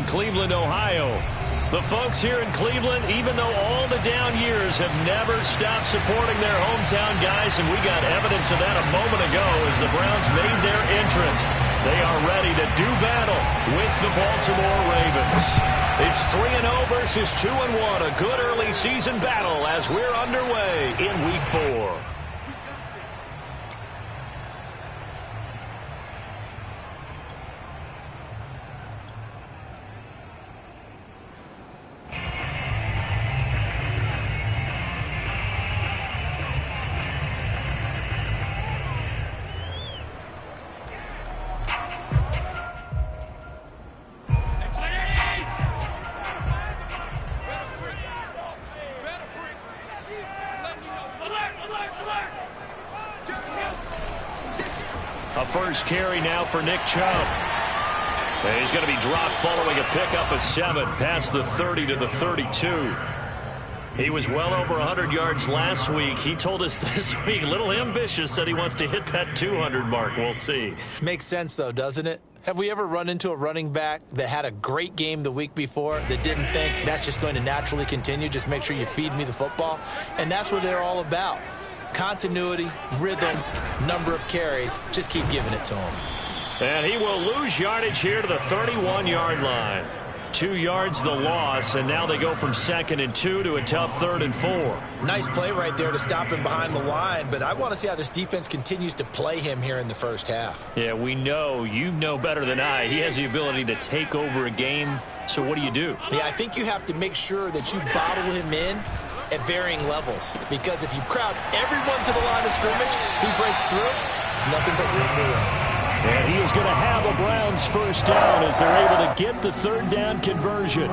Cleveland, Ohio. The folks here in Cleveland, even though all the down years, have never stopped supporting their hometown guys, and we got evidence of that a moment ago as the Browns made their entrance. They are ready to do battle with the Baltimore Ravens. It's 3-0 versus 2-1, a good early season battle as we're underway in Week 4. A first carry now for Nick Chubb. And he's going to be dropped following a pickup of 7 past the 30 to the 32. He was well over 100 yards last week. He told us this week, a little ambitious, said he wants to hit that 200 mark. We'll see. Makes sense, though, doesn't it? Have we ever run into a running back that had a great game the week before that didn't think that's just going to naturally continue? Just make sure you feed me the football. And that's what they're all about. Continuity, rhythm, number of carries. Just keep giving it to him. And he will lose yardage here to the 31-yard line. 2 yards the loss, and now they go from 2nd and 2 to a tough 3rd and 4. Nice play right there to stop him behind the line, but I want to see how this defense continues to play him here in the first half. Yeah, we know. You know better than I. He has the ability to take over a game, so what do you do? Yeah, I think you have to make sure that you bottle him in at varying levels, because if you crowd everyone to the line of scrimmage, if he breaks through, there's nothing but room to run. And he is going to have a Browns first down as they're able to get the 3rd down conversion.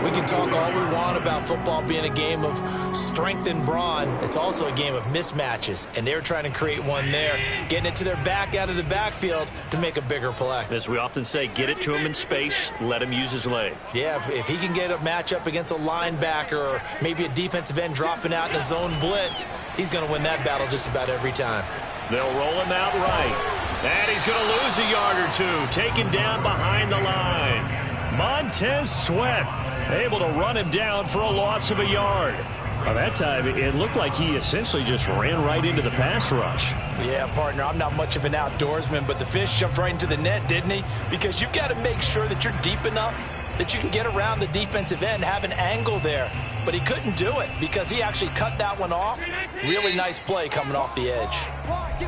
We can talk all we want about football being a game of strength and brawn. It's also a game of mismatches, and they're trying to create one there, getting it to their back out of the backfield to make a bigger play. As we often say, get it to him in space, let him use his leg. Yeah, if he can get a matchup against a linebacker or maybe a defensive end dropping out in a zone blitz, he's going to win that battle just about every time. They'll roll him out right. And he's going to lose a yard or two, taken down behind the line. Montez Sweat able to run him down for a loss of a yard. By that time, it looked like he essentially just ran right into the pass rush. Yeah, partner, I'm not much of an outdoorsman, but the fish jumped right into the net, didn't he? Because you've got to make sure that you're deep enough that you can get around the defensive end, have an angle there. But he couldn't do it because he actually cut that one off. Really nice play coming off the edge.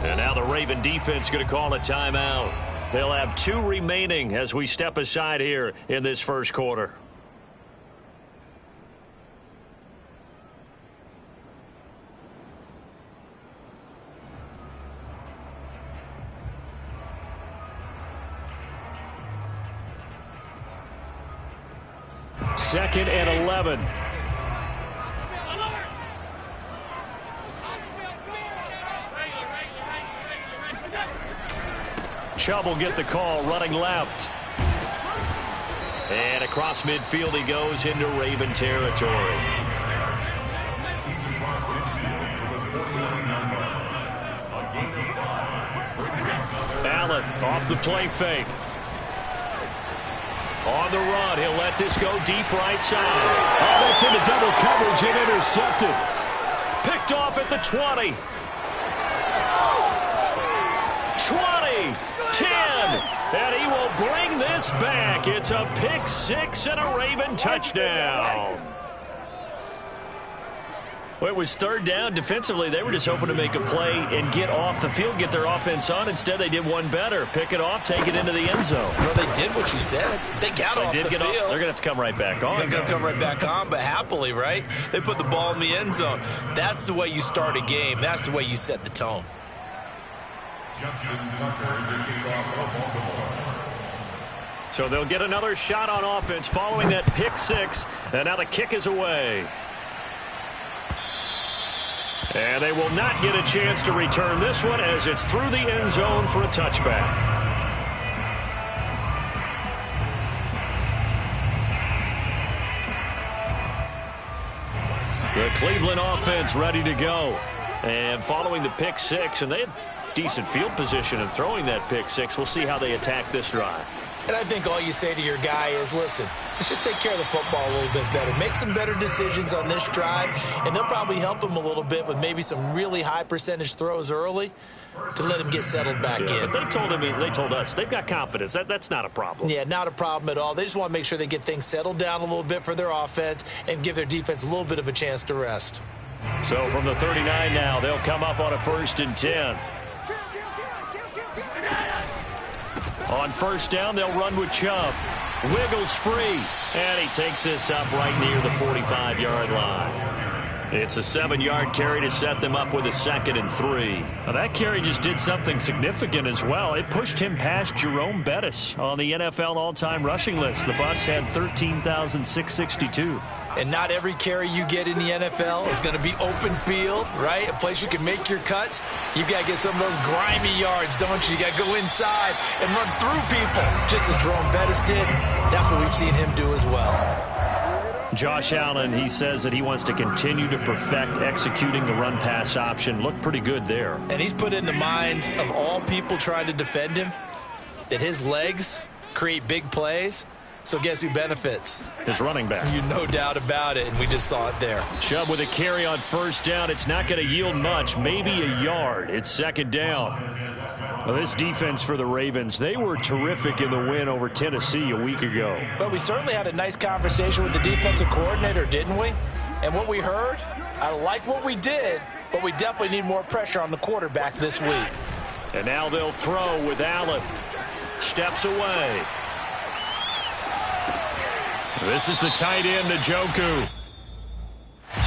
And now the Raven defense going to call a timeout. They'll have 2 remaining as we step aside here in this first quarter. Second and 11. Chubb will get the call running left. And across midfield he goes into Raven territory. Allen off the play fake. On the run, he'll let this go deep right side. Oh, that's into double coverage and intercepted. Picked off at the 20. 20, 10, and he will bring this back. It's a pick 6 and a Raven touchdown. Well, it was 3rd down. Defensively, they were just hoping to make a play and get off the field, get their offense on. Instead, they did one better. Pick it off, take it into the end zone. Well, they did what you said. They got off the field. They're going to have to come right back on. They're going to come right back on, but happily, right? They put the ball in the end zone. That's the way you start a game. That's the way you set the tone. So they'll get another shot on offense following that pick 6, and now the kick is away. And they will not get a chance to return this one as it's through the end zone for a touchback. The Cleveland offense ready to go. And following the pick 6, and they had decent field position in throwing that pick 6. We'll see how they attack this drive. And I think all you say to your guy is, listen, let's just take care of the football a little bit better. Make some better decisions on this drive, and they'll probably help him a little bit with maybe some really high percentage throws early to let him get settled back in. But they told us they've got confidence. That's not a problem. Yeah, not a problem at all. They just want to make sure they get things settled down a little bit for their offense and give their defense a little bit of a chance to rest. So from the 39 now, they'll come up on a 1st and 10. On 1st down, they'll run with Chubb. Wiggles free, and he takes this up right near the 45-yard line. It's a 7-yard carry to set them up with a 2nd and 3. Now, that carry just did something significant as well. It pushed him past Jerome Bettis on the NFL all-time rushing list. The bus had 13,662. And not every carry you get in the NFL is going to be open field, right? A place you can make your cuts. You got to get some of those grimy yards, don't you? You got to go inside and run through people, just as Jerome Bettis did. That's what we've seen him do as well. Josh Allen, he says that he wants to continue to perfect executing the run-pass option. Looked pretty good there. And he's put in the minds of all people trying to defend him that his legs create big plays. So guess who benefits? His running back. You no doubt about it, and we just saw it there. Chubb with a carry on 1st down. It's not going to yield much, maybe a yard. It's 2nd down. Well, this defense for the Ravens, they were terrific in the win over Tennessee a week ago. But we certainly had a nice conversation with the defensive coordinator, didn't we? And what we heard, I like what we did, but we definitely need more pressure on the quarterback this week. And now they'll throw with Allen. Steps away. This is the tight end, Njoku.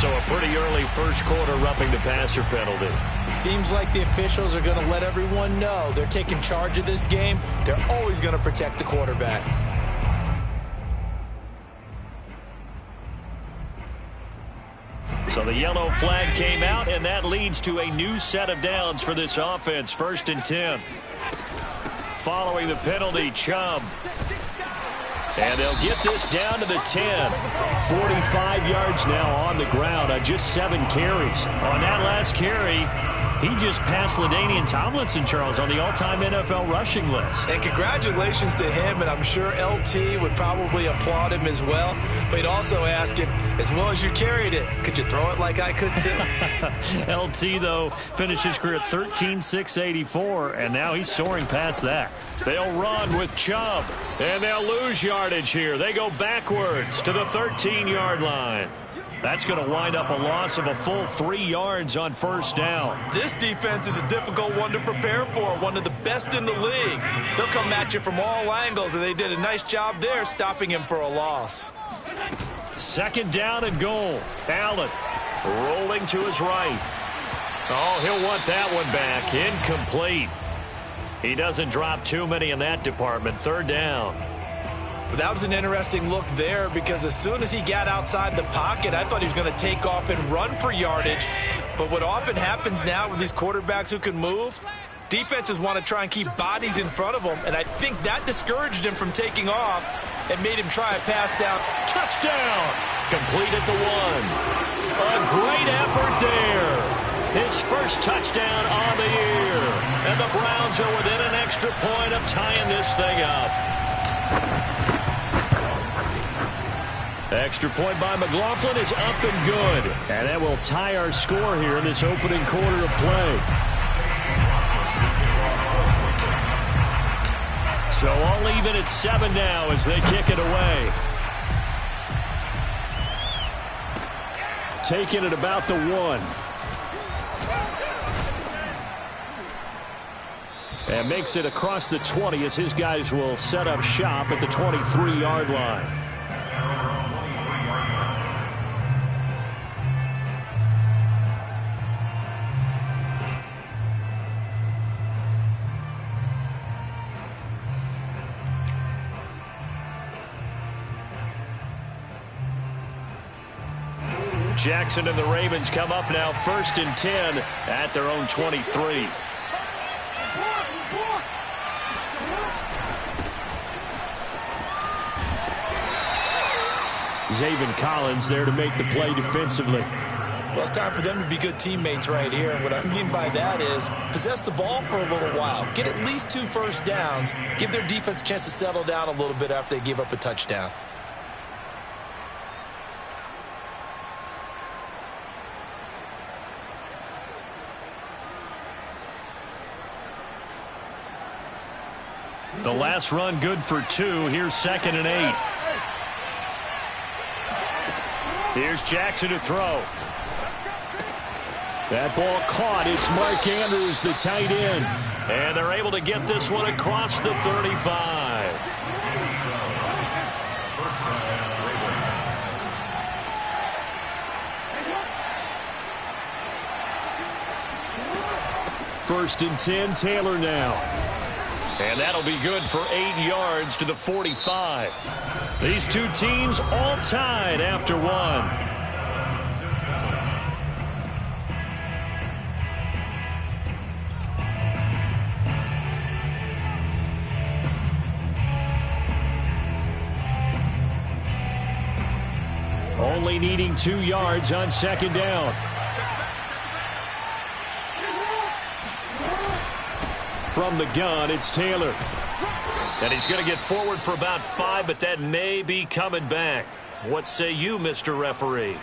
So a pretty early first quarter roughing the passer penalty. It seems like the officials are going to let everyone know they're taking charge of this game. They're always going to protect the quarterback. So the yellow flag came out, and that leads to a new set of downs for this offense. 1st and 10. Following the penalty, Chubb. And they'll get this down to the 10. 45 yards now on the ground on just 7 carries. On that last carry, he just passed LaDainian Tomlinson, Charles, on the all-time NFL rushing list. And congratulations to him, and I'm sure LT would probably applaud him as well. But he'd also ask him, as well as you carried it, could you throw it like I could too? LT, though, finished his career at 13,684, and now he's soaring past that. They'll run with Chubb, and they'll lose yardage here. They go backwards to the 13-yard line. That's going to wind up a loss of a full 3 yards on 1st down. This defense is a difficult one to prepare for, one of the best in the league. They'll come at you from all angles, and they did a nice job there stopping him for a loss. 2nd down and goal. Allen rolling to his right. Oh, he'll want that one back. Incomplete. He doesn't drop too many in that department. 3rd down. That was an interesting look there because as soon as he got outside the pocket, I thought he was going to take off and run for yardage. But what often happens now with these quarterbacks who can move, defenses want to try and keep bodies in front of them, and I think that discouraged him from taking off and made him try a pass down. Touchdown! Complete at the 1. A great effort there. His first touchdown on the year. And the Browns are within an extra point of tying this thing up. Extra point by McLaughlin is up and good. And that will tie our score here in this opening quarter of play. So all even at 7 now as they kick it away. Taking it about the 1. And makes it across the 20 as his guys will set up shop at the 23-yard line. Jackson and the Ravens come up now 1st and 10 at their own 23. Zaven Collins there to make the play defensively. Well, it's time for them to be good teammates right here. And what I mean by that is possess the ball for a little while. Get at least 2 first downs. Give their defense a chance to settle down a little bit after they give up a touchdown. The last run good for 2. Here's 2nd and 8. Here's Jackson to throw. That ball caught. It's Mark Andrews, the tight end. And they're able to get this one across the 35. First and 10, Taylor now. And that'll be good for 8 yards to the 45. These two teams all tied after 1. Only needing 2 yards on 2nd down. From the gun, it's Taylor. And he's going to get forward for about 5, but that may be coming back. What say you, Mr. Referee?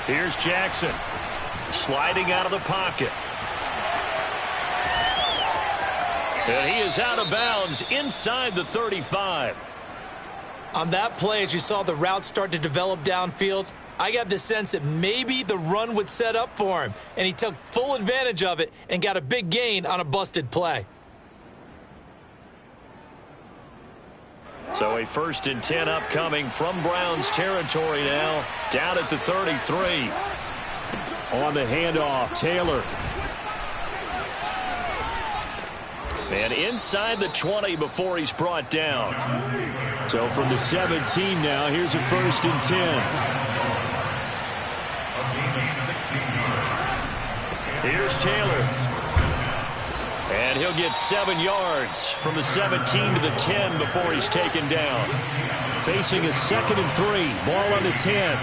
Here's Jackson, sliding out of the pocket. And he is out of bounds inside the 35. On that play, as you saw the route start to develop downfield, I got the sense that maybe the run would set up for him, and he took full advantage of it and got a big gain on a busted play. So a 1st and 10 upcoming from Browns territory now, down at the 33. On the handoff, Taylor. And inside the 20 before he's brought down. So from the 17 now, here's a 1st and 10. Here's Taylor. And he'll get 7 yards from the 17 to the 10 before he's taken down. Facing a 2nd and 3. Ball on the 10.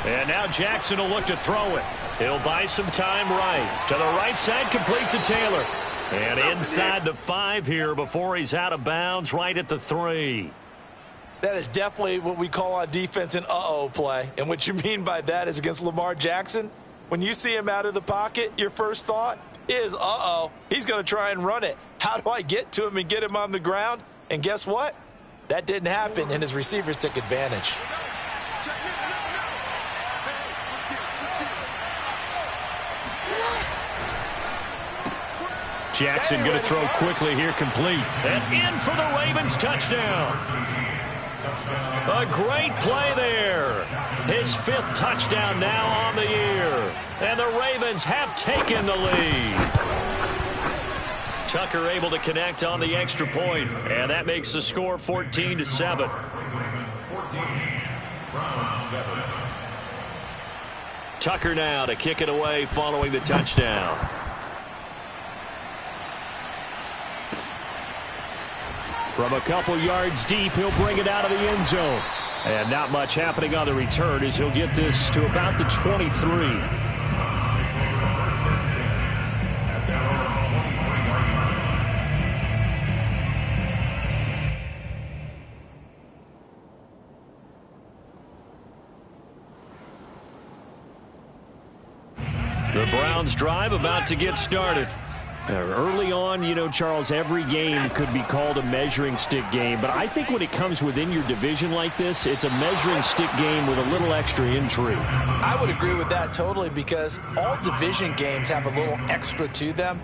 And now Jackson will look to throw it. He'll buy some time right. To the right side, complete to Taylor. And inside the 5 here before he's out of bounds, right at the 3. That is definitely what we call on defense an uh-oh play. And what you mean by that is against Lamar Jackson, when you see him out of the pocket, your first thought is, uh-oh, he's going to try and run it. How do I get to him and get him on the ground? And guess what? That didn't happen, and his receivers took advantage. Jackson going to throw quickly here, complete. And in for the Ravens touchdown. A great play there. His 5th touchdown now on the year. And the Ravens have taken the lead. Tucker able to connect on the extra point, and that makes the score 14-7. Tucker now to kick it away following the touchdown. From a couple yards deep, he'll bring it out of the end zone. And not much happening on the return as he'll get this to about the 23. The Browns drive about to get started. Early on, you know, Charles, every game could be called a measuring stick game. But I think when it comes within your division like this, it's a measuring stick game with a little extra intrigue. I would agree with that totally because all division games have a little extra to them.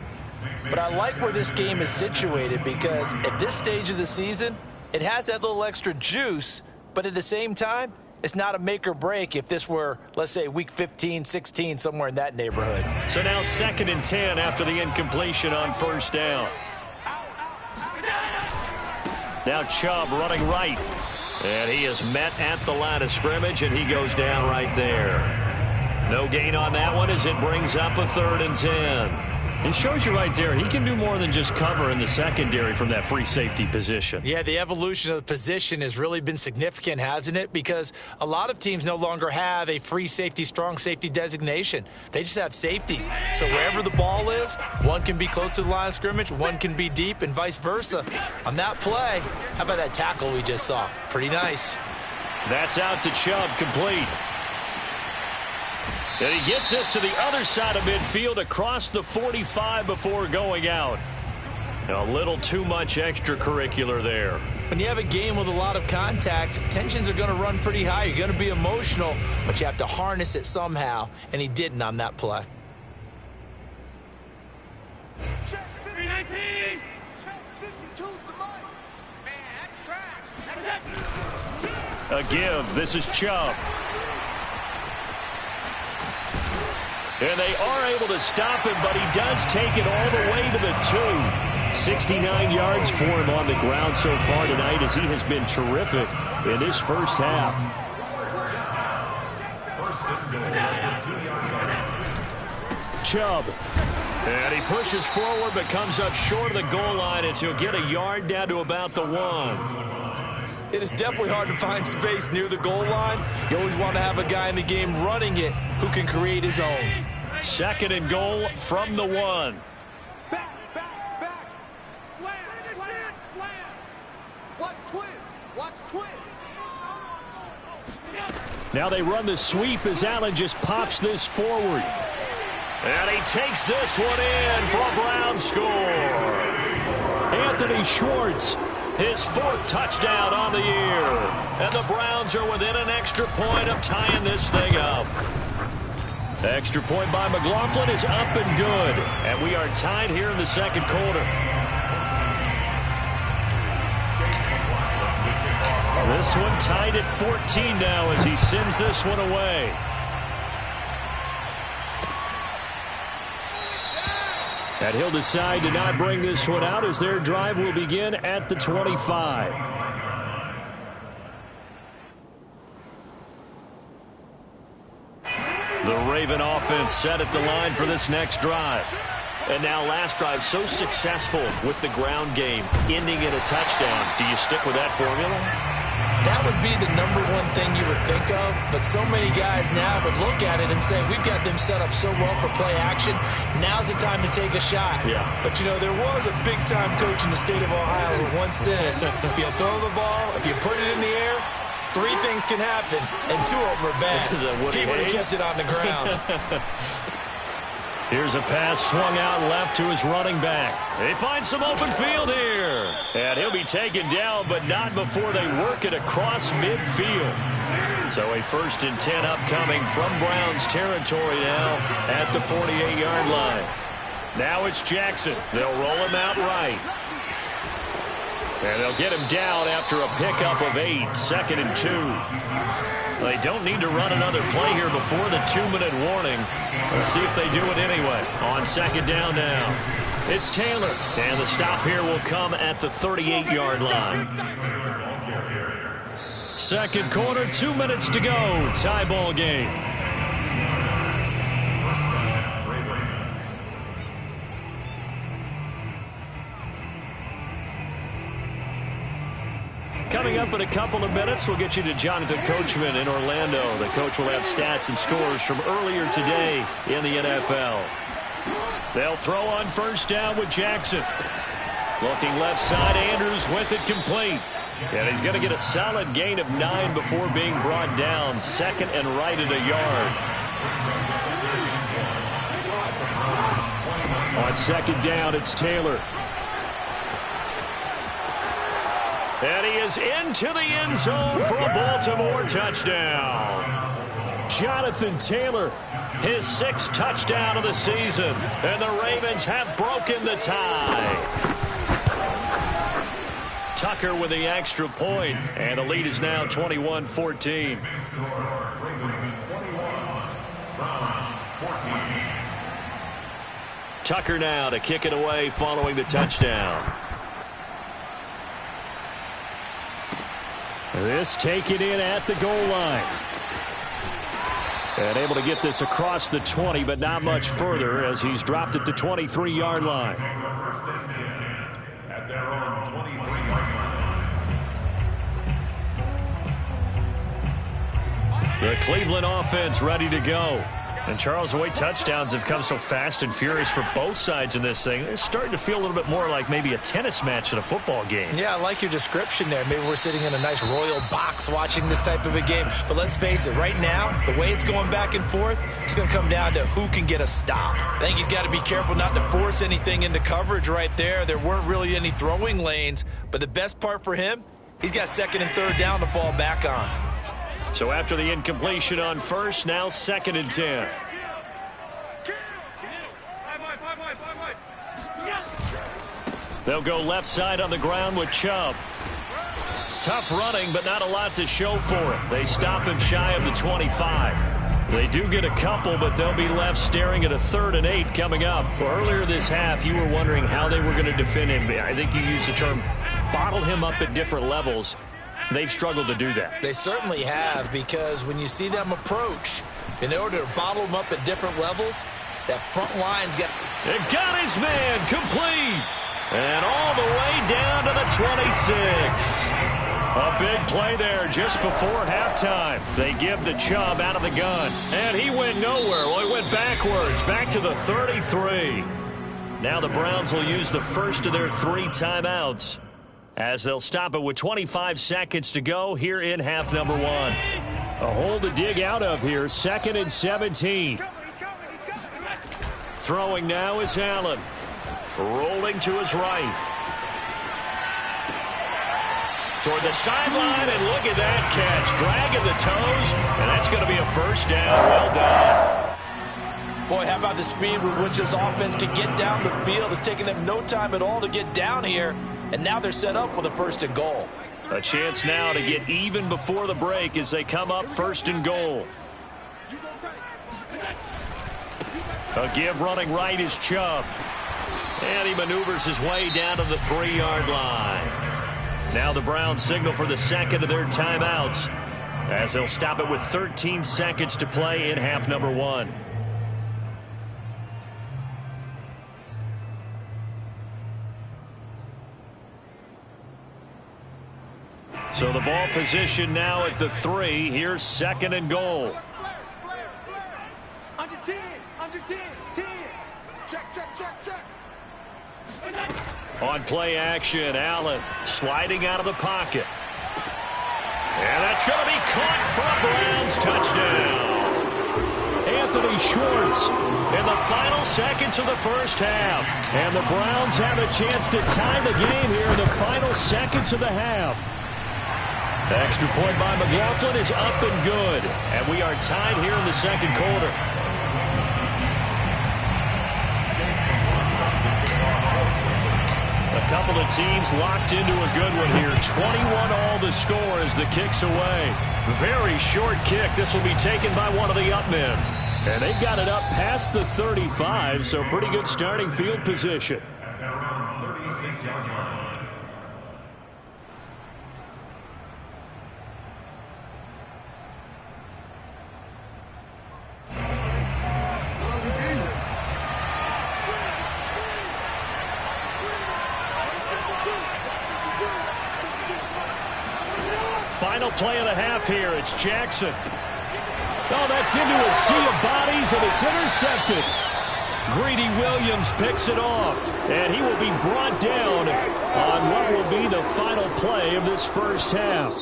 But I like where this game is situated because at this stage of the season, it has that little extra juice. But at the same time, it's not a make or break if this were, let's say, week 15, 16, somewhere in that neighborhood. So now 2nd and 10 after the incompletion on 1st down. Now Chubb running right. And he is met at the line of scrimmage, and he goes down right there. No gain on that one as it brings up a 3rd and 10. It shows you right there, he can do more than just cover in the secondary from that free safety position. Yeah, the evolution of the position has really been significant, hasn't it? Because a lot of teams no longer have a free safety, strong safety designation. They just have safeties. So wherever the ball is, one can be close to the line of scrimmage, one can be deep, and vice versa. On that play, how about that tackle we just saw? Pretty nice. That's out to Chubb, complete. And he gets this to the other side of midfield across the 45 before going out. A little too much extracurricular there. When you have a game with a lot of contact, tensions are going to run pretty high. You're going to be emotional, but you have to harness it somehow, and he didn't on that play. Check 319. Check 52's the mic. Man, that's trash. A give. This is Chubb. And they are able to stop him, but he does take it all the way to the 2. 69 yards for him on the ground so far tonight as he has been terrific in this first half. Chubb. And he pushes forward but comes up short of the goal line as he'll get a yard down to about the 1. It is definitely hard to find space near the goal line. You always want to have a guy in the game running it who can create his own. 2nd and goal from the 1. Back. Slam. Watch twist. Now they run the sweep as Allen just pops this forward. And he takes this one in for a Brown score. Anthony Schwartz, his 4th touchdown on the year. And the Browns are within an extra point of tying this thing up. Extra point by McLaughlin is up and good. And we are tied here in the 2nd quarter. This one tied at 14 now as he sends this one away. And he'll decide to not bring this one out as their drive will begin at the 25. The Raven offense set at the line for this next drive. And now last drive so successful with the ground game, ending in a touchdown. Do you stick with that formula? That would be the #1 thing you would think of, but so many guys now would look at it and say, we've got them set up so well for play action, now's the time to take a shot. Yeah. But, you know, there was a big-time coach in the state of Ohio who once said, if you throw the ball, if you put it in the air, 3 things can happen, and 2 of them are bad. He would have kissed it on the ground. Here's a pass swung out left to his running back. They find some open field here. And he'll be taken down, but not before they work it across midfield. So a 1st and 10 upcoming from Browns territory now at the 48-yard line. Now it's Jackson. They'll roll him out right. And they'll get him down after a pickup of 8, 2nd and 2. They don't need to run another play here before the 2-minute warning. Let's see if they do it anyway. On 2nd down now. It's Taylor. And the stop here will come at the 38-yard line. 2nd quarter, 2 minutes to go. Tie ball game. Coming up in a couple of minutes, we'll get you to Jonathan Coachman in Orlando. The coach will have stats and scores from earlier today in the NFL. They'll throw on 1st down with Jackson. Looking left side, Andrews with it complete. And he's going to get a solid gain of 9 before being brought down. 2nd and right at a yard. On 2nd down, it's Taylor. And he is into the end zone for a Baltimore touchdown. Jonathan Taylor, his 6th touchdown of the season. And the Ravens have broken the tie. Tucker with the extra point. And the lead is now 21-14. Tucker now to kick it away following the touchdown. This taken in at the goal line. And able to get this across the 20, but not much further as he's dropped it to 23-yard line. At their own 23-yard line. The Cleveland offense ready to go. And Charles, the way touchdowns have come so fast and furious for both sides in this thing, it's starting to feel a little bit more like maybe a tennis match at a football game. Yeah, I like your description there. Maybe we're sitting in a nice royal box watching this type of a game. But let's face it, right now, the way it's going back and forth, it's going to come down to who can get a stop. I think he's got to be careful not to force anything into coverage right there. There weren't really any throwing lanes. But the best part for him, he's got second and third down to fall back on. So after the incompletion on first, now 2nd and 10. They'll go left side on the ground with Chubb. Tough running, but not a lot to show for it. They stop him shy of the 25. They do get a couple, but they'll be left staring at a 3rd and 8 coming up. Well, earlier this half, you were wondering how they were going to defend him. I think you used the term bottle him up at different levels. They've struggled to do that. They certainly have, because when you see them approach, in order to bottle them up at different levels, that front line's got... It got his man complete. And all the way down to the 26. A big play there just before halftime. They give the Chubb out of the gun. And he went nowhere. Well, he went backwards, back to the 33. Now the Browns will use the first of their 3 timeouts, as they'll stop it with 25 seconds to go here in half number 1. A hole to dig out of here. 2nd and 17. Throwing now is Allen. Rolling to his right. Toward the sideline, and look at that catch. Dragging the toes, and that's going to be a first down. Well done. Boy, how about the speed with which this offense can get down the field? It's taken them no time at all to get down here, and now they're set up with a 1st and goal. A chance now to get even before the break as they come up 1st and goal. A give running right is Chubb. And he maneuvers his way down to the 3-yard line. Now the Browns signal for the 2nd of their timeouts, as they'll stop it with 13 seconds to play in half number 1. So the ball position now at the 3. Here's 2nd and goal. Under 10, under 10, 10. Check, check, check, check. On play action, Allen sliding out of the pocket. And that's going to be caught for a Browns touchdown. Anthony Schwartz in the final seconds of the first half. And the Browns have a chance to tie the game here in the final seconds of the half. The extra point by McLaughlin is up and good. And we are tied here in the 2nd quarter. A couple of teams locked into a good one here. 21 all the score as the kick's away. Very short kick. This will be taken by one of the up men. And they've got it up past the 35, so pretty good starting field position. Around 36-yard line. Final play of the half here. It's Jackson. Oh, that's into a sea of bodies, and it's intercepted. Greedy Williams picks it off, and he will be brought down on what will be the final play of this first half.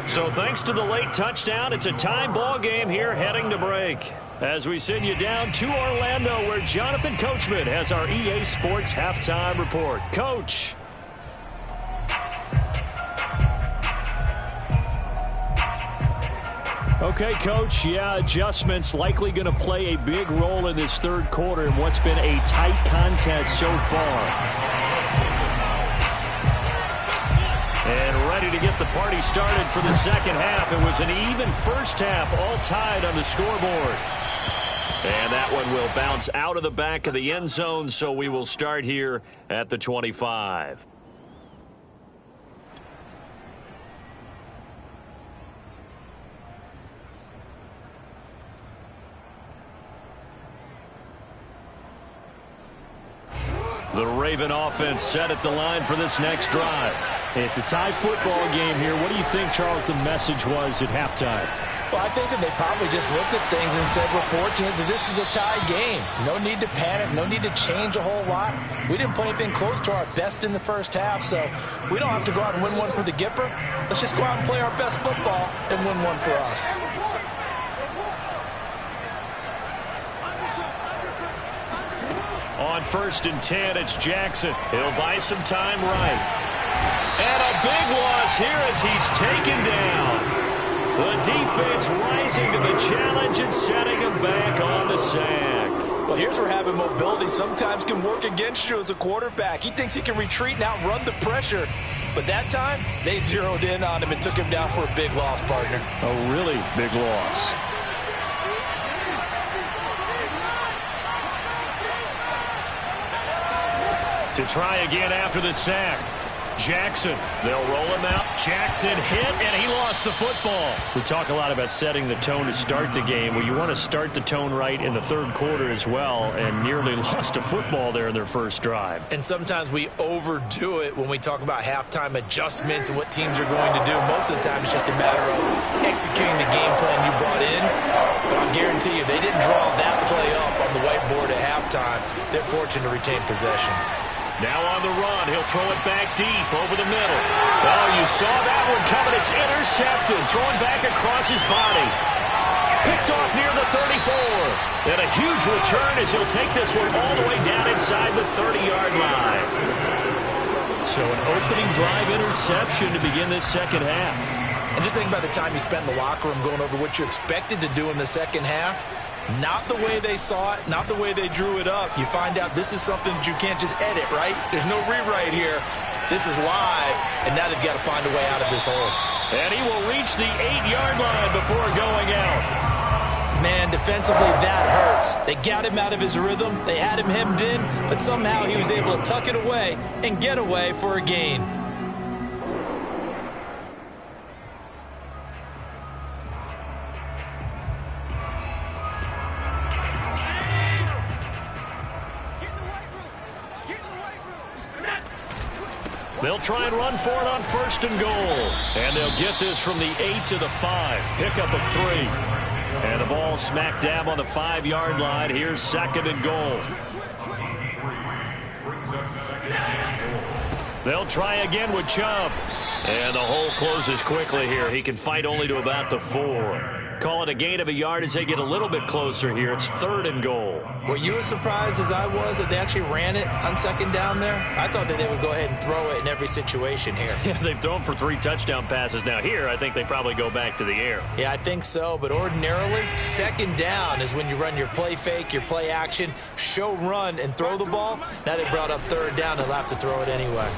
So thanks to the late touchdown, it's a tie ball game here heading to break. As we send you down to Orlando, where Jonathan Coachman has our EA Sports halftime report. Coach. Okay, Coach, yeah, adjustments likely going to play a big role in this 3rd quarter in what's been a tight contest so far. And ready to get the party started for the 2nd half. It was an even first half, all tied on the scoreboard. And that one will bounce out of the back of the end zone, so we will start here at the 25. The Raven offense set at the line for this next drive. It's a tie football game here. What do you think, Charles, the message was at halftime? Well, I think that they probably just looked at things and said, we're fortunate that this is a tie game. No need to panic. No need to change a whole lot. We didn't play anything close to our best in the first half, so we don't have to go out and win one for the Gipper. Let's just go out and play our best football and win one for us. On 1st and 10, it's Jackson. He'll buy some time right. And a big loss here as he's taken down. The defense rising to the challenge and setting him back on the sack. Well, here's where having mobility sometimes can work against you as a quarterback. He thinks he can retreat and outrun the pressure. But that time, they zeroed in on him and took him down for a big loss, partner. A really big loss. To try again after the sack. Jackson, they'll roll him out. Jackson hit, and he lost the football. We talk a lot about setting the tone to start the game. Well, you want to start the tone right in the third quarter as well, and nearly lost a football there in their first drive. And sometimes we overdo it when we talk about halftime adjustments and what teams are going to do. Most of the time, it's just a matter of executing the game plan you brought in. But I'll guarantee you, they didn't draw that play up on the whiteboard at halftime. They're fortunate to retain possession. Now on the run, he'll throw it back deep over the middle. Oh, you saw that one coming. It's intercepted. Thrown back across his body. Picked off near the 34. And a huge return as he'll take this one all the way down inside the 30-yard line. So an opening drive interception to begin this second half. And just think about the time you spent in the locker room going over what you expected to do in the second half. Not the way they saw it, not the way they drew it up. You find out this is something that you can't just edit, right? There's no rewrite here. This is live, and now they've got to find a way out of this hole. And he will reach the 8-yard line before going out. Man, defensively, that hurts. They got him out of his rhythm. They had him hemmed in, but somehow he was able to tuck it away and get away for a gain. They'll try and run for it on 1st and goal. And they'll get this from the 8 to the 5. Pickup of 3. And the ball smack dab on the 5-yard line. Here's 2nd and goal. They'll try again with Chubb. And the hole closes quickly here. He can fight only to about the 4. Call it a gain of a yard as they get a little bit closer here. It's 3rd and goal. Were you as surprised as I was that they actually ran it on 2nd down there? I thought that they would go ahead and throw it in every situation here. Yeah, they've thrown for 3 touchdown passes. Now here, I think they probably go back to the air. Yeah, I think so. But ordinarily, 2nd down is when you run your play fake, your play action, show run, and throw the ball. Now they brought up 3rd down. They'll have to throw it anyway.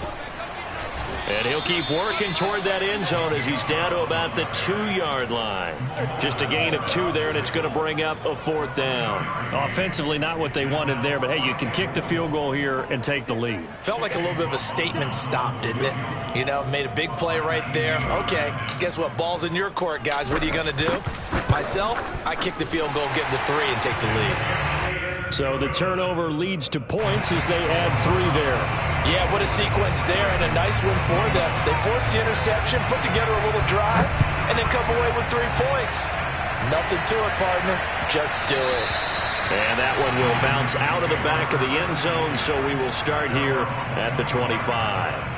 And he'll keep working toward that end zone as he's down to about the 2-yard line. Just a gain of 2 there, and it's going to bring up a 4th down. Offensively, not what they wanted there, but hey, you can kick the field goal here and take the lead. Felt like a little bit of a statement stop, didn't it? You know, made a big play right there. Okay, guess what? Ball's in your court, guys. What are you going to do? Myself, I kick the field goal, get the 3, and take the lead. So the turnover leads to points as they add 3 there. Yeah, what a sequence there, and a nice one for them. They forced the interception, put together a little drive, and then come away with 3 points. Nothing to it, partner. Just do it. And that one will bounce out of the back of the end zone, so we will start here at the 25.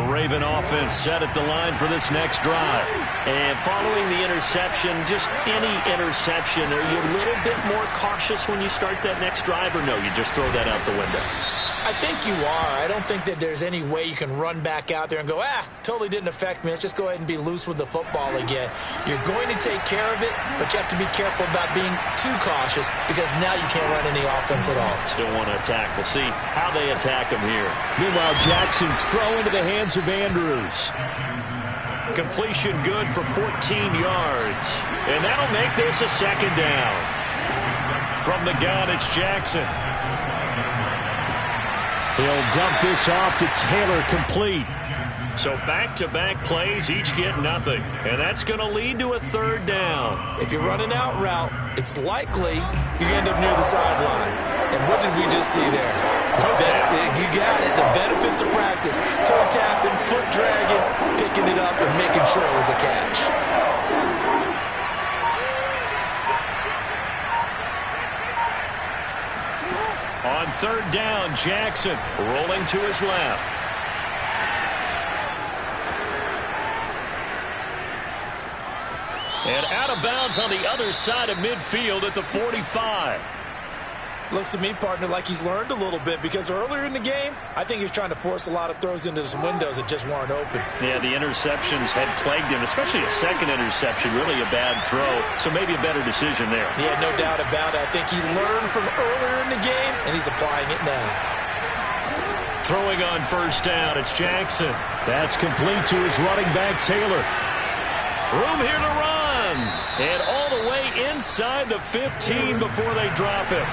Raven offense set at the line for this next drive. And following the interception, just any interception, are you a little bit more cautious when you start that next drive, or no, you just throw that out the window? I think you are. I don't think that there's any way you can run back out there and go, totally didn't affect me. Let's just go ahead and be loose with the football again. You're going to take care of it, but you have to be careful about being too cautious because now you can't run any offense at all. Still want to attack. We'll see how they attack him here. Meanwhile, Jackson's throw into the hands of Andrews. Completion good for 14 yards. And that'll make this a 2nd down. From the gun, it's Jackson. He'll dump this off to Taylor, complete. So back-to-back plays, each get nothing. And that's going to lead to a third down. If you're running out route, it's likely you end up near the sideline. And what did we just see there? You got it. The benefits of practice. Toe tapping, foot dragging, picking it up, and making sure it was a catch. On third down, Jackson rolling to his left. And out of bounds on the other side of midfield at the 45. Looks to me, partner, like he's learned a little bit, because earlier in the game, I think he was trying to force a lot of throws into some windows that just weren't open. Yeah, the interceptions had plagued him, especially a second interception, really a bad throw. So maybe a better decision there. Yeah, no doubt about it. I think he learned from earlier in the game, and he's applying it now. Throwing on first down, it's Jackson. That's complete to his running back, Taylor. Room here to run. And all the way inside the 15 before they drop it.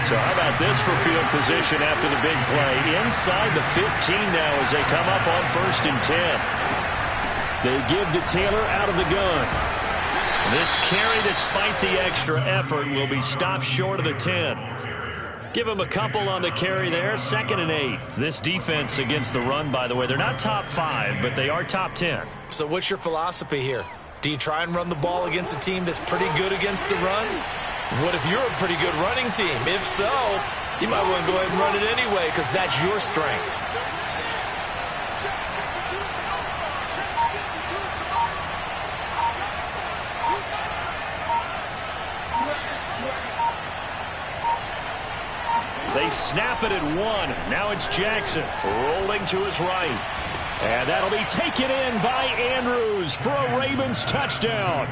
So how about this for field position after the big play? Inside the 15 now as they come up on 1st and 10. They give to Taylor out of the gun. This carry, despite the extra effort, will be stopped short of the 10. Give him a couple on the carry there. 2nd and 8. This defense against the run, by the way, they're not top 5, but they are top 10. So what's your philosophy here? Do you try and run the ball against a team that's pretty good against the run? What if you're a pretty good running team? If so, you might want to go ahead and run it anyway, because that's your strength. They snap it at 1. Now it's Jackson rolling to his right. And that'll be taken in by Andrews for a Ravens touchdown.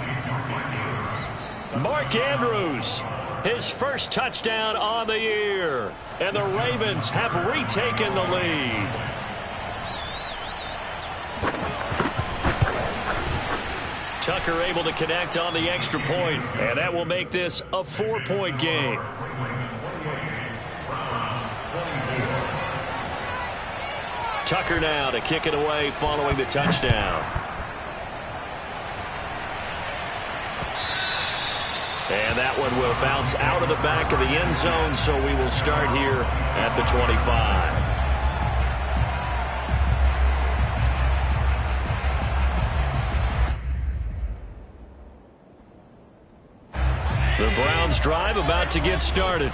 Mark Andrews, his first touchdown on the year. And the Ravens have retaken the lead. Tucker able to connect on the extra point. And that will make this a 4-point game. Tucker now to kick it away following the touchdown. And that one will bounce out of the back of the end zone, so we will start here at the 25. The Browns drive about to get started.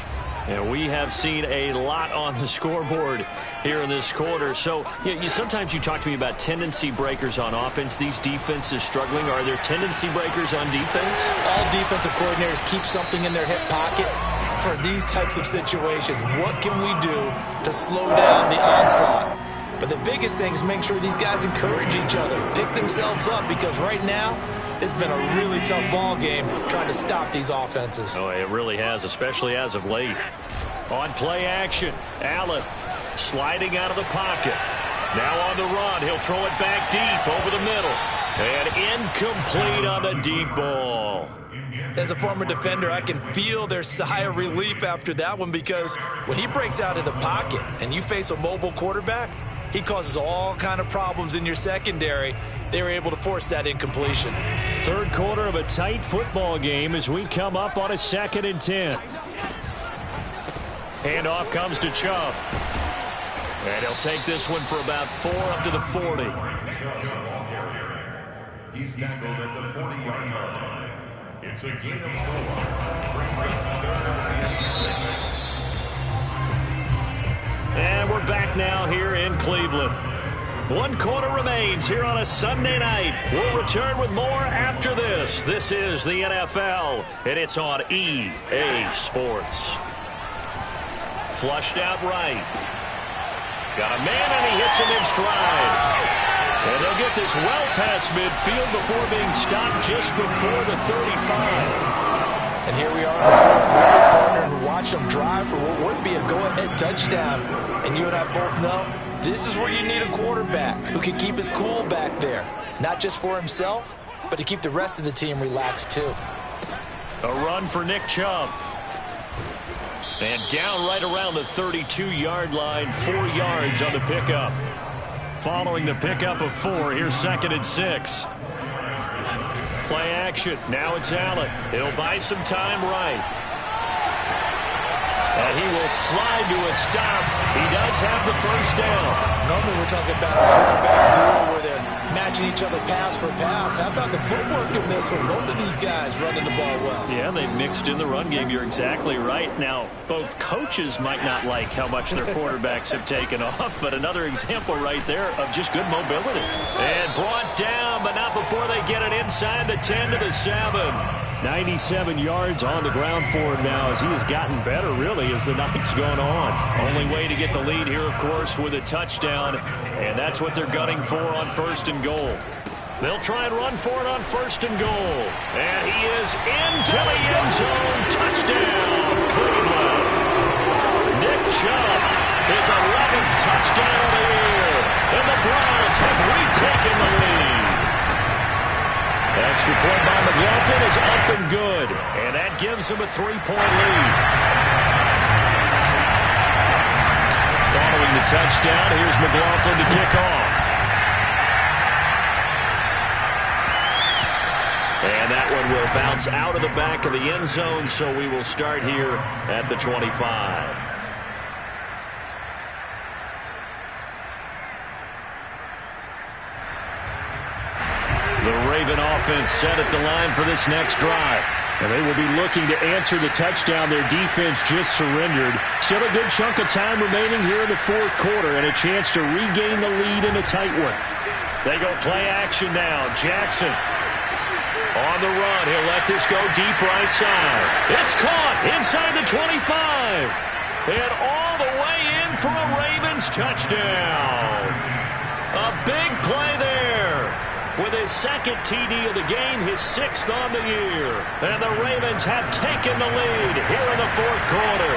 And we have seen a lot on the scoreboard here in this quarter. So sometimes you talk to me about tendency breakers on offense. These defenses struggling. Are there tendency breakers on defense? All defensive coordinators keep something in their hip pocket for these types of situations. What can we do to slow down the onslaught? But the biggest thing is make sure these guys encourage each other, pick themselves up, because right now, it's been a really tough ball game trying to stop these offenses. Oh, it really has, especially as of late. On play action, Allen sliding out of the pocket. Now on the run, he'll throw it back deep over the middle. And incomplete on the deep ball. As a former defender, I can feel their sigh of relief after that one, because when he breaks out of the pocket and you face a mobile quarterback, he causes all kind of problems in your secondary. They were able to force that incompletion. Third quarter of a tight football game as we come up on a 2nd and 10. Handoff comes to Chubb. And he'll take this one for about 4 up to the 40. He's tackled at the 40-yard line. It's a gain of 4. Brings up 3rd and 6. And we're back now here in Cleveland. 1 quarter remains here on a Sunday night. We'll return with more after this. This is the NFL, and it's on EA Sports. Flushed out right. Got a man, and he hits him in stride. And they'll get this well past midfield before being stopped just before the 35. And here we are in the 4th quarter, partner, and watch them drive for what would be a go-ahead touchdown. And you and I both know this is where you need a quarterback who can keep his cool back there. Not just for himself, but to keep the rest of the team relaxed too. A run for Nick Chubb. And down right around the 32-yard line, 4 yards on the pickup. Following the pickup of 4, here's 2nd and 6. Play action. Now it's Allen. He'll buy some time right. And he will slide to a stop. He does have the first down. Normally we're talking about a quarterback duel where they're matching each other pass for pass. How about the footwork in this one? Both of these guys running the ball well. Yeah, they've mixed in the run game. You're exactly right. Now, both coaches might not like how much their quarterbacks have taken off, but another example right there of just good mobility. And brought down, but not before they get it inside the 10 to the 7. 97 yards on the ground for him now as he has gotten better, really, as the night's gone on. Only way to get the lead here, of course, with a touchdown, and that's what they're gunning for on 1st and goal. They'll try and run for it on 1st and goal. And he is into the end zone. Touchdown, Cleveland. Nick Chubb, his 11th touchdown of the year. And the Browns have retaken the lead. Extra point by McLaughlin is up and good. And that gives him a 3-point lead. Following the touchdown, here's McLaughlin to kick off. And that one will bounce out of the back of the end zone, so we will start here at the 25. The Raven offense set at the line for this next drive. And they will be looking to answer the touchdown. Their defense just surrendered. Still a good chunk of time remaining here in the 4th quarter and a chance to regain the lead in a tight one. They go play action now. Jackson on the run. He'll let this go deep right side. It's caught inside the 25. And all the way in for a Ravens touchdown. A big play there. With his 2nd TD of the game, his 6th on the year. And the Ravens have taken the lead here in the 4th quarter.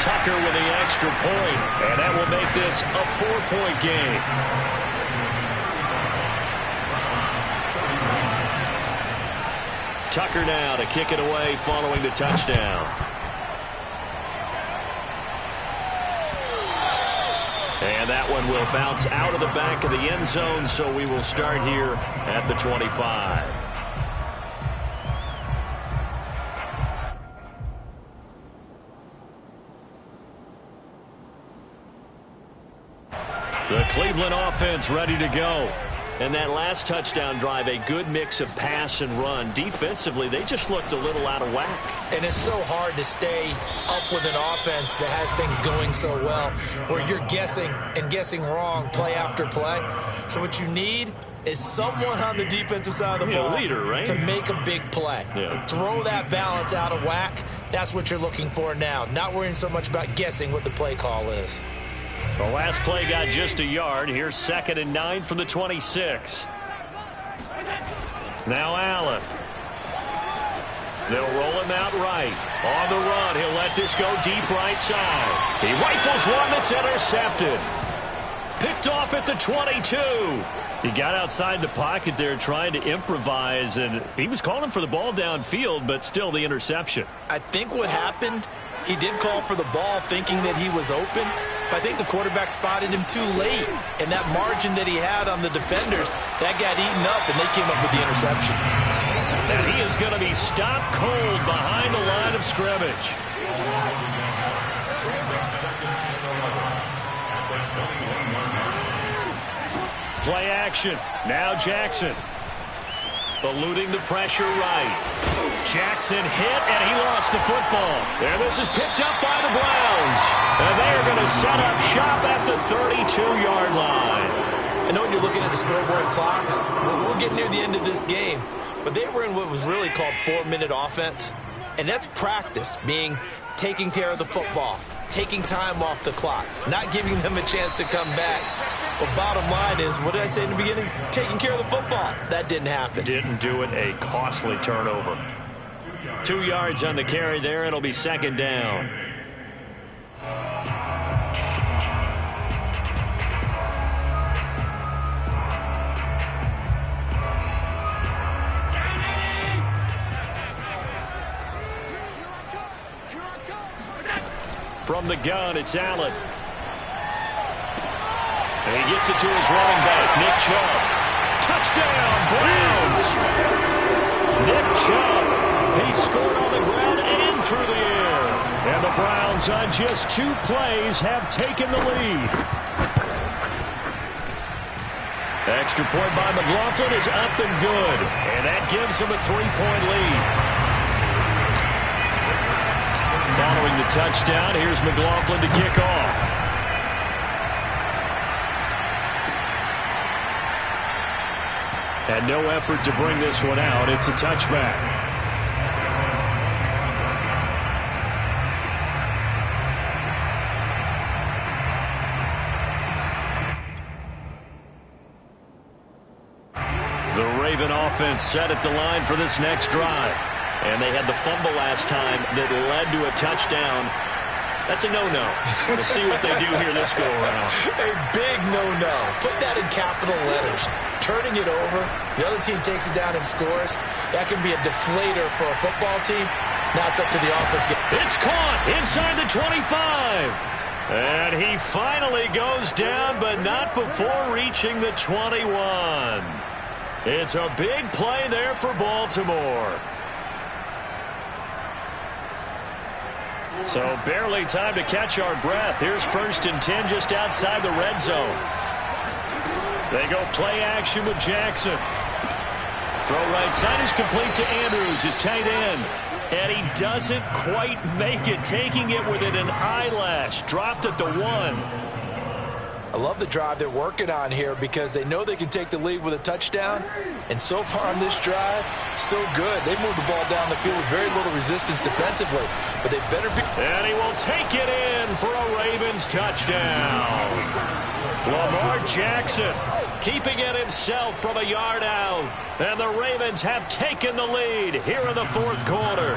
Tucker with the extra point, and that will make this a 4-point game. Tucker now to kick it away following the touchdown. And that one will bounce out of the back of the end zone, so we will start here at the 25. The Cleveland offense ready to go. And that last touchdown drive, a good mix of pass and run. Defensively, they just looked a little out of whack. And it's so hard to stay up with an offense that has things going so well, where you're guessing and guessing wrong play after play. So what you need is someone on the defensive side of the ball leader, right? to make a big play. Yeah. Throw that balance out of whack. That's what you're looking for now. Not worrying so much about guessing what the play call is. The last play got just a yard. Here's 2nd and 9 from the 26. Now Allen. They'll roll him out right. On the run, he'll let this go deep right side. He rifles one that's intercepted. Picked off at the 22. He got outside the pocket there trying to improvise, and he was calling for the ball downfield, but still the interception. I think what happened, he did call for the ball thinking that he was open, but I think the quarterback spotted him too late. And that margin that he had on the defenders, that got eaten up, and they came up with the interception. And he is going to be stopped cold behind the line of scrimmage. Play action. Now Jackson. Eluding the pressure right. Jackson hit, and he lost the football. And this is picked up by the Browns. And they are going to set up shop at the 32-yard line. I know when you're looking at the scoreboard clock, we're getting near the end of this game. But they were in what was really called 4-minute offense. And that's practice, being taking care of the football, taking time off the clock, not giving them a chance to come back. But bottom line is, what did I say in the beginning? Taking care of the football. That didn't happen. Didn't do it. A costly turnover. 2 yards on the carry there. It'll be 2nd down. From the gun, it's Allen. And he gets it to his running back, Nick Chubb. Touchdown, Browns! Nick Chubb. He scored on the ground and through the air. And the Browns, on just 2 plays, have taken the lead. Extra point by McLaughlin is up and good. And that gives him a 3-point lead. Following the touchdown, here's McLaughlin to kick off. And no effort to bring this one out. It's a touchback. The Raven offense set at the line for this next drive. And they had the fumble last time that led to a touchdown. That's a no-no. We'll see what they do here this go-around. A big no-no. Put that in capital letters. Turning it over, the other team takes it down and scores. That can be a deflator for a football team. Now it's up to the offense. It's caught inside the 25. And he finally goes down, but not before reaching the 21. It's a big play there for Baltimore. So barely time to catch our breath. Here's 1st and 10 just outside the red zone. They go play action with Jackson. Throw right side is complete to Andrews, his tight end. And he doesn't quite make it, taking it within an eyelash. Dropped at the 1. I love the drive they're working on here because they know they can take the lead with a touchdown. And so far on this drive, so good. They moved the ball down the field with very little resistance defensively. But they better be... And he will take it in for a Ravens touchdown. Lamar Jackson keeping it himself from a yard out. And the Ravens have taken the lead here in the 4th quarter.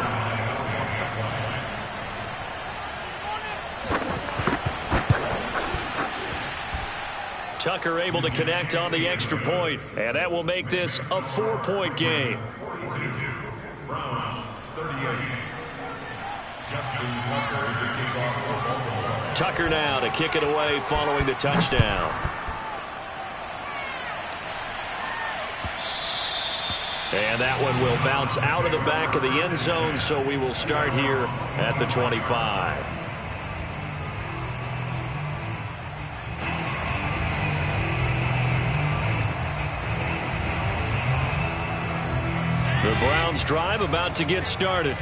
Tucker able to connect on the extra point, and that will make this a 4-point game. Browns 38. Justin Tucker to kick off for Baltimore. Tucker now to kick it away following the touchdown. And that one will bounce out of the back of the end zone, so we will start here at the 25. The Browns drive about to get started.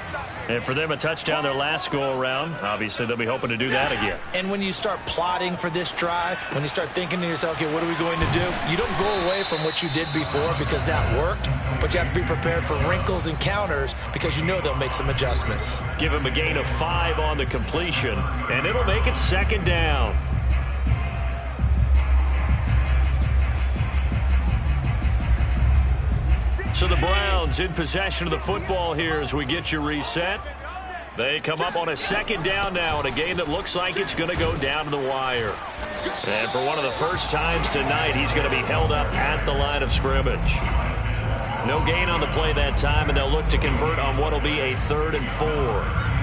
And for them, a touchdown their last go-around. Obviously, they'll be hoping to do that again. And when you start plotting for this drive, when you start thinking to yourself, okay, what are we going to do? You don't go away from what you did before because that worked, but you have to be prepared for wrinkles and counters because you know they'll make some adjustments. Give him a gain of 5 on the completion, and it'll make it 2nd down. So the Browns in possession of the football here as we get you reset. They come up on a 2nd down now in a game that looks like it's going to go down to the wire. And for one of the first times tonight, he's going to be held up at the line of scrimmage. No gain on the play that time, and they'll look to convert on what will be a 3rd and 4.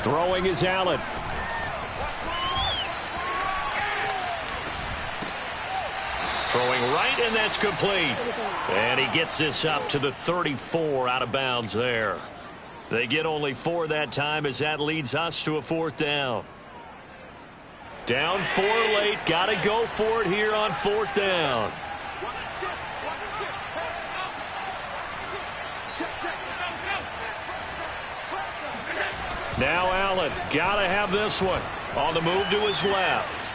Throwing is Allen. Throwing right, and that's complete. And he gets this up to the 34 out of bounds there. They get only 4 that time as that leads us to a 4th down. Down 4 late. Got to go for it here on 4th down. Now Allen, got to have this one. On the move to his left.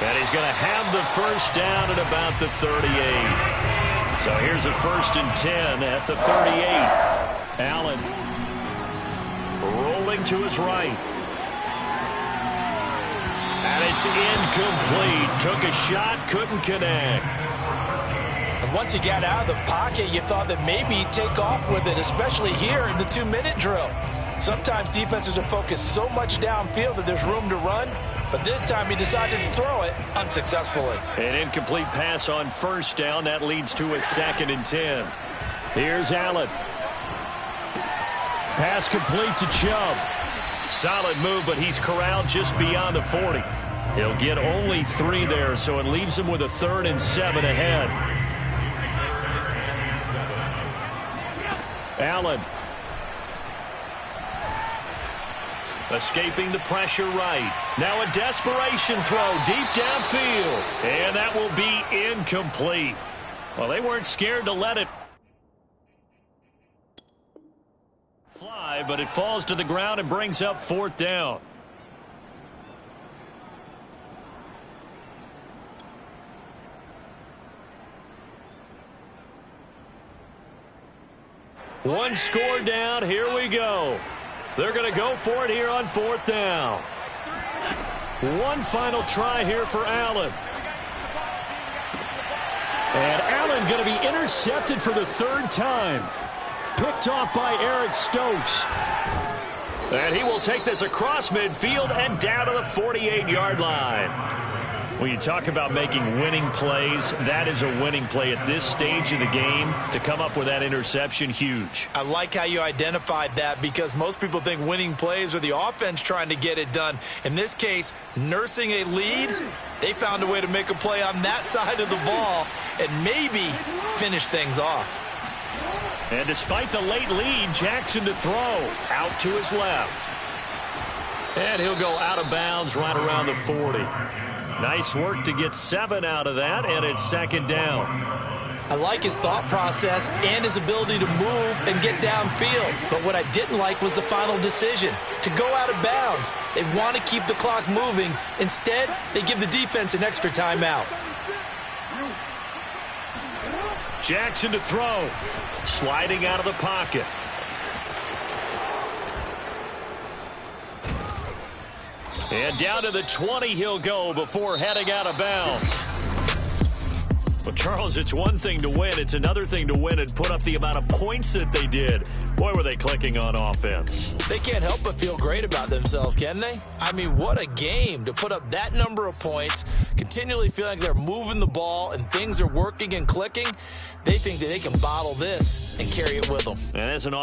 And he's going to have the 1st down at about the 38. So here's a 1st and 10 at the 38. Allen rolling to his right. And it's incomplete. Took a shot, couldn't connect. And once he got out of the pocket, you thought that maybe he'd take off with it, especially here in the 2-minute drill. Sometimes defenses are focused so much downfield that there's room to run, but this time he decided to throw it unsuccessfully. An incomplete pass on first down. That leads to a 2nd and 10. Here's Allen. Pass complete to Chubb. Solid move, but he's corralled just beyond the 40. He'll get only 3 there, so it leaves him with a 3rd and 7 ahead. Allen. Escaping the pressure right. Now a desperation throw deep downfield. And that will be incomplete. Well, they weren't scared to let it fly, but it falls to the ground and brings up 4th down. One score down. Here we go. They're going to go for it here on 4th down. One final try here for Allen. And Allen going to be intercepted for the 3rd time. Picked off by Eric Stokes. And he will take this across midfield and down to the 48-yard line. When you talk about making winning plays, that is a winning play at this stage of the game. To come up with that interception, huge. I like how you identified that, because most people think winning plays are the offense trying to get it done. In this case, nursing a lead, they found a way to make a play on that side of the ball and maybe finish things off. And despite the late lead, Jackson to throw. Out to his left. And he'll go out of bounds right around the 40. Nice work to get 7 out of that, and it's 2nd down. I like his thought process and his ability to move and get downfield. But what I didn't like was the final decision, to go out of bounds. They want to keep the clock moving. Instead, they give the defense an extra timeout. Jackson to throw. Sliding out of the pocket. And down to the 20 he'll go before heading out of bounds. Well, Charles, it's one thing to win. It's another thing to win and put up the amount of points that they did. Boy, were they clicking on offense. They can't help but feel great about themselves, can they? I mean, what a game to put up that number of points, continually feeling like they're moving the ball and things are working and clicking. They think that they can bottle this and carry it with them. And as an